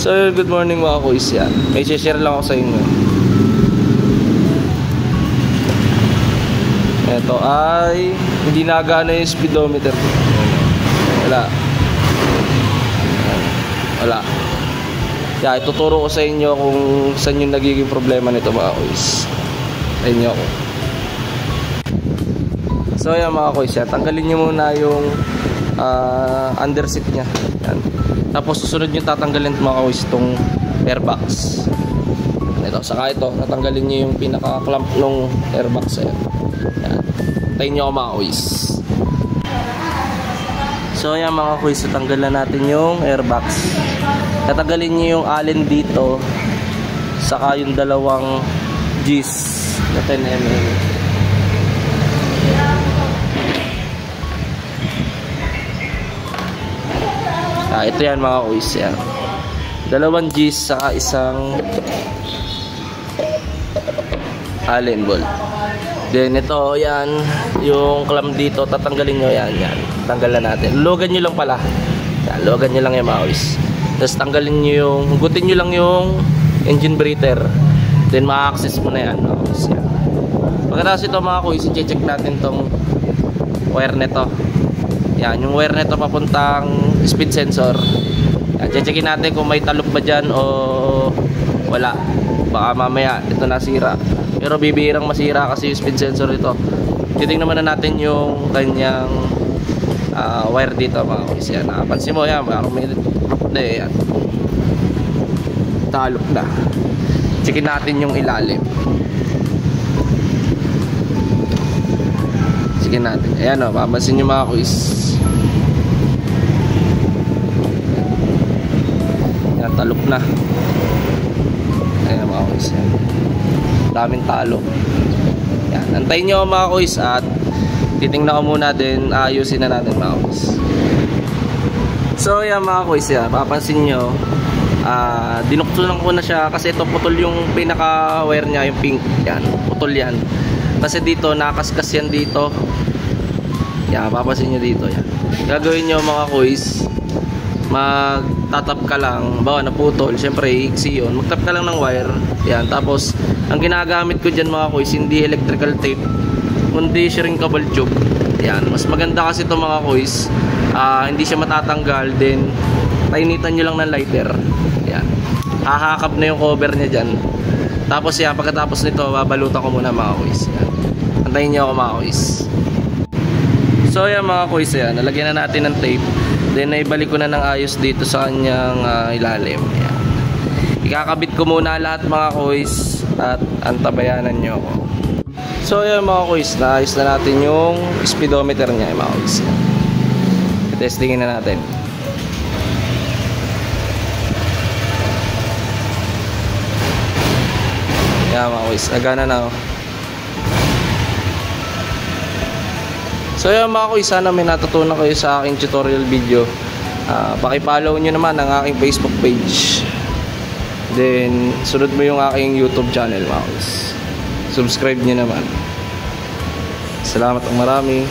So, good morning mga kuis yan. May share lang ako sa inyo. Ito ay hindi nagana yung speedometer. Wala. Yeah, ituturo ko sa inyo kung saan yung nagiging problema nito mga kuis. Sa inyo ako. So yan mga kuis yan. Tanggalin nyo muna yung underseat nya. Yan. Tapos susunod nyo tatanggalin mga kuis itong airbox. Ito, saka ito, natanggalin nyo yung pinaka-clamp ng airbox. Yan. Tayin nyo ako mga kuis. So yan mga kuis, tatanggalan natin yung airbox. Tatanggalin nyo yung allen dito, saka yung dalawang G's na 10mm. Ito yan mga kuis yan. Dalawang G's saka isang allen bolt. Then ito yan, yung clamp dito, tatanggalin nyo yan. Tanggalan natin. Logan nyo lang pala. Yan, logan nyo lang yung mga kuis. Tapos tanggalin nyo yung, hugutin nyo lang yung engine breather. Then ma-access mo na yan mga kuis. Yan. Pagkatapos ito mga kuis, i-check natin tong wire neto. Yan, yung wire neto papuntang speed sensor. Yan, checkin natin kung may talok ba dyan o wala. Baka mamaya ito nasira. Pero bibihirang masira kasi yung speed sensor ito. Titingnan naman na natin yung kanyang wire dito mga kuis. Yan, pansin mo yan, yan. Talok na. Checkin natin yung ilalim. Checkin natin. Ayan o, papansin nyo mga kuis. Yan, talok na. Ayan mga kuis. Daming talok. Yan, antayin nyo mga kuis at titingnan ko muna din, ayusin na natin mga kuis. So yan mga kuis, papansin nyo, dinuktulan ko na siya kasi ito putol yung pinaka wire nya, yung pink. Yan, putol yan kasi dito nakaskas yan dito. Yan, papansin nyo dito. Yan, gagawin nyo mga kuis, magtatap ka lang, bawa naputol, syempre iksi yun, magtap ka lang ng wire. Yan, tapos ang ginagamit ko dyan mga kuis, hindi electrical tape kundi shrinkable tube. Yan, mas maganda kasi ito mga kuis, hindi siya matatanggal. Then painitan nyo lang ng lighter. Yan, hahakap na yung cover nya dyan. Tapos yan, pagkatapos nito babalutan ko muna mga kuis. Yan, antayin nyo ako mga kuis. So yan mga kuis, yan, nalagyan na natin ng tape. Then naibalik ko na ng ayos dito sa kanyang ilalim. Yan, ikakabit ko muna lahat mga kuis at antabayanan nyo ako. So yan mga kuis, naayos na natin yung speedometer nya mga kuis. Testingin na natin. Yan mga kuis, agana na oh. So yan mga kuis, sana may natutunan kayo sa aking tutorial video. Paki-follow nyo naman ang aking Facebook page. Then sunod mo yung aking YouTube channel mga kuis. Subscribe nyo naman. Salamat ang marami.